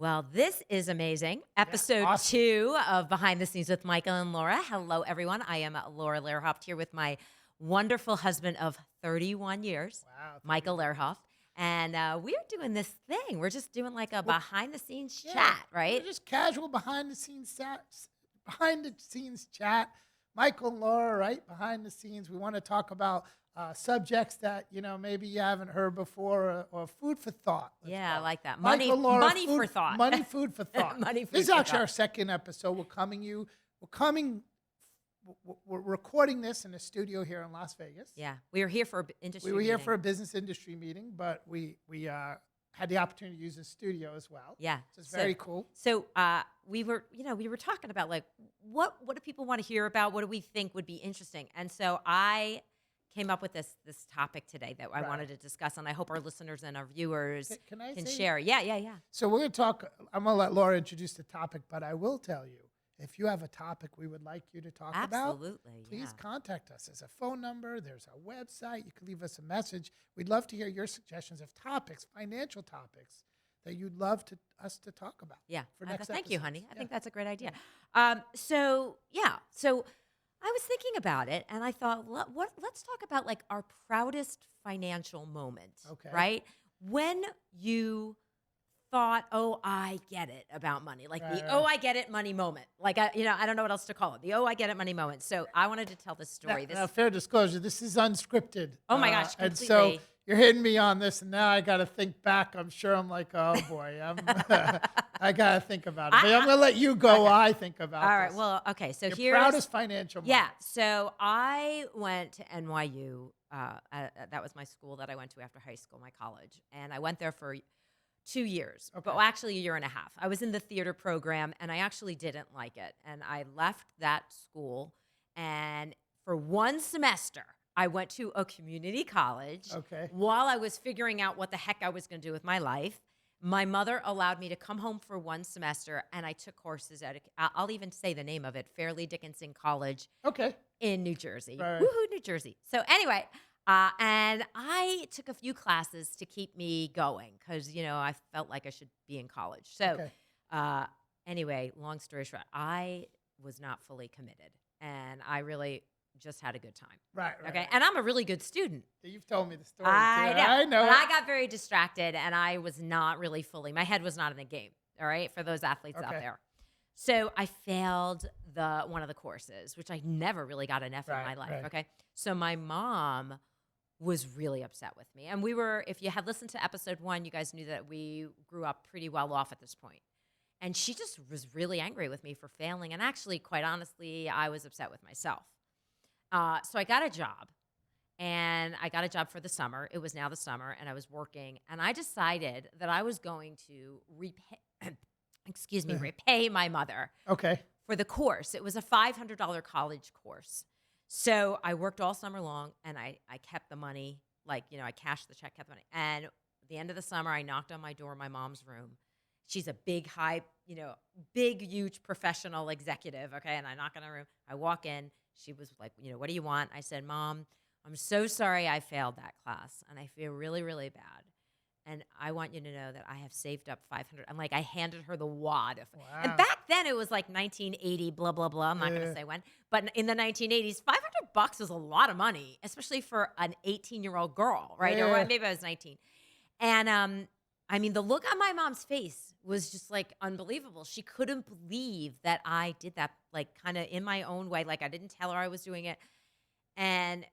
Well, this is amazing. Episode Awesome. 2 of Behind the Scenes with Michael and Laura. Hello, everyone. I am Laura Lehrhaupt here with my wonderful husband of 31 years, Wow. Michael 31 years. Lehrhaupt. And we're doing this thing. We're just doing like a Well, behind the scenes yeah, chat, we're right? just casual behind the scenes chat. Michael and Laura, right behind the scenes. We want to talk about subjects that maybe you haven't heard before, or food for thought. Let's Yeah, I call it. like that. Michael, Money, Laura, money for thought. food for thought. Money food This is for actually thought. our second episode. We're recording this in a studio here in Las Vegas. Yeah, we were here for industry We were here meeting. for a business industry meeting, but we had the opportunity to use the studio as well. Yeah. So it's very cool. So we were talking about like what do people want to hear about? What do we think would be interesting? And so I came up with this topic today that I Right. wanted to discuss, and I hope our listeners and our viewers Can I can say- share. Yeah. So we're going to talk. I'm going to let Laura introduce the topic, but I will tell you, if you have a topic we would like you to talk about, Absolutely. please Yeah. contact us. There's a phone number. There's a website. You can leave us a message. We'd love to hear your suggestions of topics, financial topics, that you'd love us to talk about. Yeah. For next Thank you, episodes. honey. I Yeah. think that's a great idea. So I was thinking about it, and I thought, let's talk about like our proudest financial moment. Okay. Right? When you thought, "Oh, I get it" about money, like Right, the right. "Oh, I get it" money moment. Like I don't know what else to call it. The "Oh, I get it" money moment. So I wanted to tell this story. Now, fair disclosure, this is unscripted. Oh my gosh, And so completely. you're hitting me on this, and now I got to think back. I'm sure I'm like, oh boy, I got to think about it. But I'm going to let you go while I think about All right. this. Well, okay. So Your here's proudest financial Yeah. moment. So I went to NYU. That was my school that I went to after high school, my college. And I went there for 2 years, Okay. but actually a year and a half. I was in the theater program, and I actually didn't like it. And I left that school. And for one semester, I went to a community college. Okay. While I was figuring out what the heck I was going to do with my life. My mother allowed me to come home for one semester, and I took courses at, I'll even say the name of it, Fairleigh Dickinson College Okay. in New Jersey. Right. Woohoo, New Jersey. So anyway, and I took a few classes to keep me going because, I felt like I should be in college. So Okay. anyway, long story short, I was not fully committed, and I really just had a good time. Right. Okay. Right. And I'm a really good student. You've told me the story. I too. know. I know. But I got very distracted, and I was not really fully, my head was not in the game. All right. For those athletes out Okay. there. So I failed one of the courses, which I never really got an F in my Right, life. right. Okay. So my mom was really upset with me. And if you had listened to episode 1, you guys knew that we grew up pretty well off at this point. And she just was really angry with me for failing. And actually, quite honestly, I was upset with myself. So I got a job, and I got a job for the summer. It was now the summer, and I was working. And I decided that I was going to repay my mother Okay. for the course. It was a $500 college course. So I worked all summer long, and I kept the money. I cashed the check, kept the money. And at the end of the summer, I knocked on my door in my mom's room. She's a big, huge professional executive, okay? And I knock on her room. I walk in. She was like, what do you want? I said, Mom, I'm so sorry I failed that class, and I feel really, really bad. And I want you to know that I have saved up 500. I'm like, I handed her the wad. Wow. And back then it was like 1980, blah, blah, blah. I'm not going to say when. But in the 1980s, $500 was a lot of money, especially for an 18-year-old girl, right? Yeah. Or maybe I was 19. And the look on my mom's face was just like unbelievable. She couldn't believe that I did that, like kind of in my own way. Like I didn't tell her I was doing it. And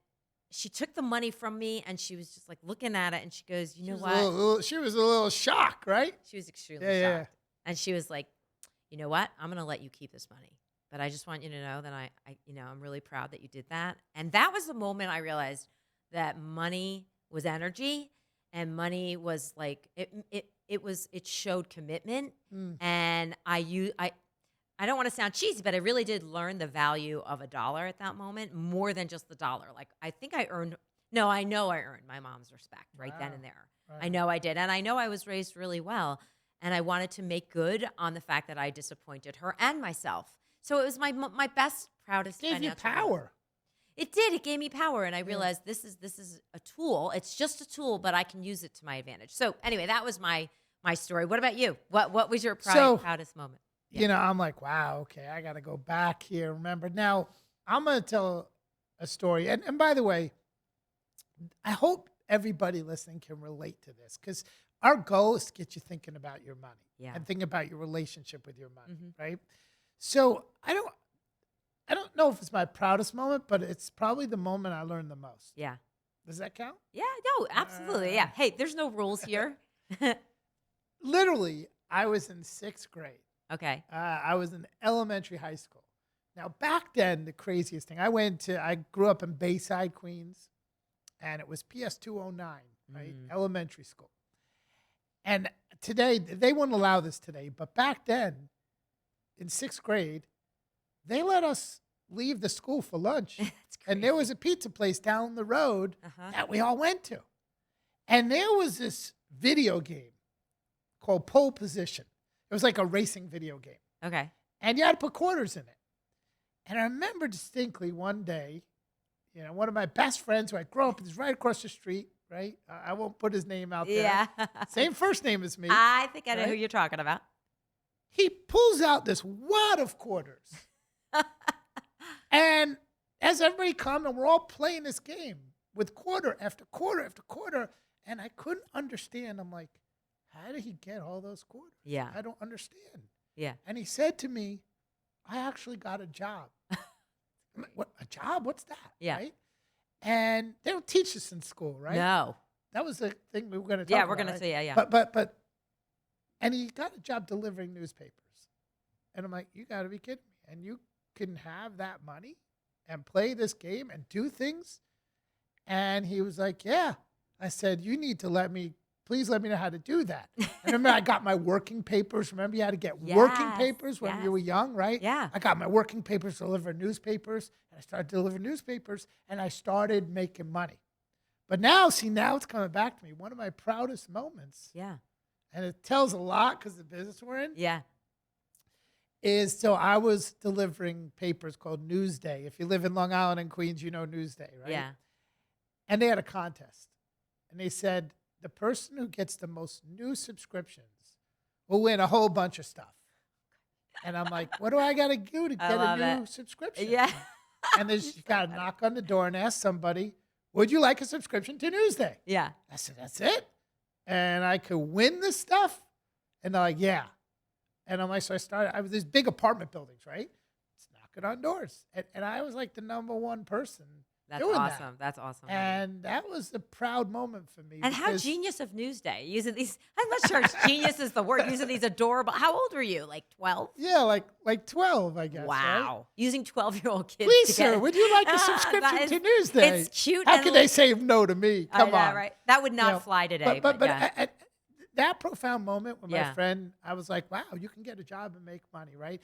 she took the money from me, and she was just like looking at it, and she goes, you know what? She was a little shocked, right? She was extremely Yeah. shocked. And she was like, you know what? I'm going to let you keep this money. But I just want you to know that I'm really proud that you did that. And that was the moment I realized that money was energy, and money was like, it showed commitment. Mm. And I don't want to sound cheesy, but I really did learn the value of $1 at that moment more than just the dollar. Like I know I earned my mom's respect right then Wow. and there. Right. I know I did. And I know I was raised really well. And I wanted to make good on the fact that I disappointed her and myself. So it was my best, proudest Gave you financial moment. power. It did. It gave me power. And I realized this is a tool. It's just a tool, but I can use it to my advantage. So anyway, that was my my story. What about you? What was your proudest moment? Yeah. You know, I'm like, wow, okay, I got to go back here. Remember, now I'm going to tell a story. And by the way, I hope everybody listening can relate to this, because our goal is to get you thinking about your money and thinking about your relationship with your money, right? So I don't know if it's my proudest moment, but it's probably the moment I learned the most. Yeah. Does that count? Yeah, no, absolutely. Yeah. Hey, there's no rules here. Literally, I was in 6th grade. Okay. I was in elementary high school. Now, back then, the craziest thing, I grew up in Bayside, Queens, and it was PS 209, right? Elementary school. And today, they wouldn't allow this today, but back then, in 6th grade, they let us leave the school for lunch. And there was a pizza place down the road that we all went to. And there was this video game called Pole Position. It was like a racing video game. Okay. And you had to put quarters in it. And I remember distinctly one day, you know, one of my best friends who I grew up with is right across the street, right? I won't put his name out there. Yeah. Same first name as me. I think I know who you're talking about. He pulls out this wad of quarters. And as everybody comes, and we're all playing this game with quarter after quarter after quarter, and I couldn't understand. I'm like, how did he get all those quarters? Yeah. I don't understand. Yeah. And he said to me, I actually got a job. I'm like, what, a job? What's that? Yeah. Right? And they don't teach this in school, right? No. That was the thing we were going to talk Yeah, about. we're going to right? say, yeah. But, and he got a job delivering newspapers. And I'm like, you got to be kidding me. And you can have that money and play this game and do things? And he was like, yeah. I said, you need to please let me know how to do that. And remember, I got my working papers. Remember, you had to get working papers when you were young, right? Yeah. I got my working papers to deliver newspapers. And I started delivering newspapers, and I started making money. But now it's coming back to me. One of my proudest moments. Yeah. And it tells a lot because of the business we're in. Yeah. So I was delivering papers called Newsday. If you live in Long Island and Queens, you know Newsday, right? Yeah. And they had a contest. And they said, the person who gets the most new subscriptions will win a whole bunch of stuff. And I'm like, what do I got to do to get a new subscription? Yeah. And you got to knock on the door and ask somebody, would you like a subscription to Newsday? Yeah. I said, that's it? And I could win this stuff? And they're like, yeah. And I'm like, so I was these big apartment buildings, right? Just knocking on doors. And I was like the number one person That's doing awesome. that. That's awesome. And that was a proud moment for me. And how genius of Newsday. Using these, I'm not sure genius is the word, using these adorable, how old were you? Like 12? Yeah, like 12, I guess. Wow. Right? Using 12-year-old kids. Please, sir, would you like a subscription to Newsday? It's cute. How can they say no to me? Come on. Right? That would not fly today. But yeah. that profound moment with my friend, I was like, wow, you can get a job and make money, right?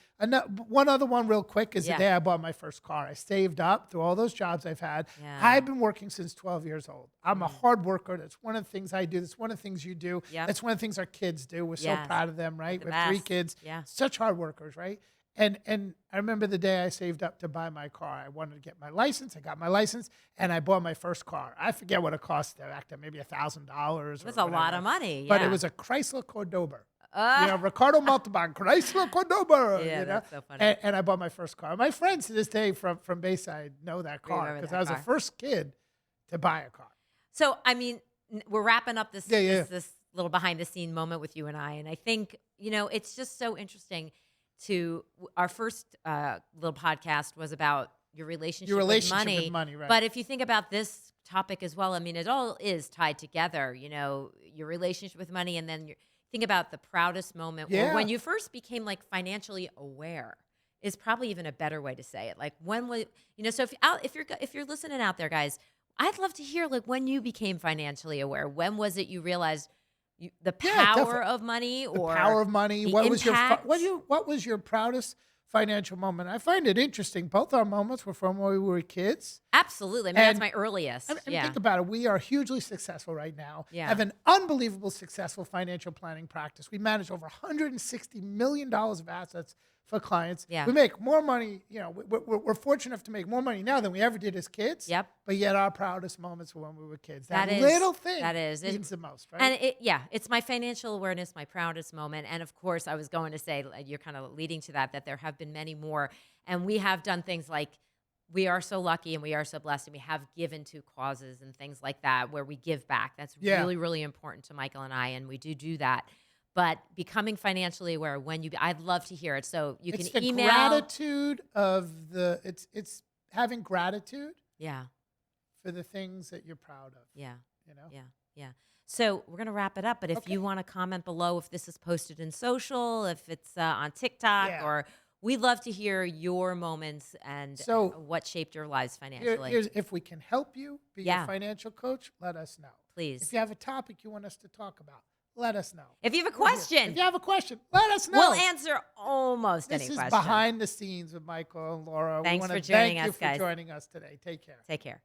One other one real quick is the day I bought my first car. I saved up through all those jobs I've had. Yeah. I've been working since 12 years old. I'm a hard worker. That's one of the things I do. That's one of the things you do. Yep. That's one of the things our kids do. We're so proud of them, right? We have 3 kids. Yeah. Such hard workers, right? And I remember the day I saved up to buy my car. I wanted to get my license. I got my license, and I bought my first car. I forget what it cost back then, maybe $1,000. That's a lot of money. But it was a Chrysler Cordoba. Ricardo Montalban, Chrysler Cordoba. Yeah, that's so funny. And I bought my first car. My friends to this day from Bayside know that car because I was the first kid to buy a car. So, I mean, we're wrapping up this little behind-the-scene moment with you and I think, it's just so interesting our first little podcast was about your relationship with money. Right. But if you think about this topic as well, I mean, it all is tied together, your relationship with money, and then think about the proudest moment or when you first became like financially aware is probably even a better way to say it. Like when was, so if you're listening out there, guys, I'd love to hear like when you became financially aware. When was it you realized the power of money or the power of money? What was your proudest financial moment? I find it interesting. Both our moments were from when we were kids. Absolutely. I mean, that's my earliest. And think about it. We are hugely successful right now. Yeah. Have an unbelievable successful financial planning practice. We manage over $160 million of assets for clients. Yeah. We make more money. You know, we're fortunate enough to make more money now than we ever did as kids. Yep. But yet our proudest moments were when we were kids. That That is- little thing that is. means the most, right? And it's my financial awareness, my proudest moment. And of course, I was going to say, you're kind of leading to that there have been many more. And we have done things like, we are so lucky and we are so blessed, and we have given to causes and things like that where we give back. That's really, really important to Michael and I, and we do that. But becoming financially aware I'd love to hear it. So you it's can the email. gratitude of it's having gratitude Yeah. for the things that you're proud of. Yeah. You know? Yeah. So we're going to wrap it up. But if Okay. you want to comment below, if this is posted in social, if it's on TikTok, Yeah. or we'd love to hear your moments and So, what shaped your lives financially. Here's if we can help you be Yeah. your financial coach, let us know. Please. If you have a topic you want us to talk about, let us know. If you have a We're here. question, If you have a question, let us know. we'll answer almost This any is question. behind the scenes with Michael and Laura. Thanks we wanna for joining thank you us, for guys. joining us today. Take care. Take care.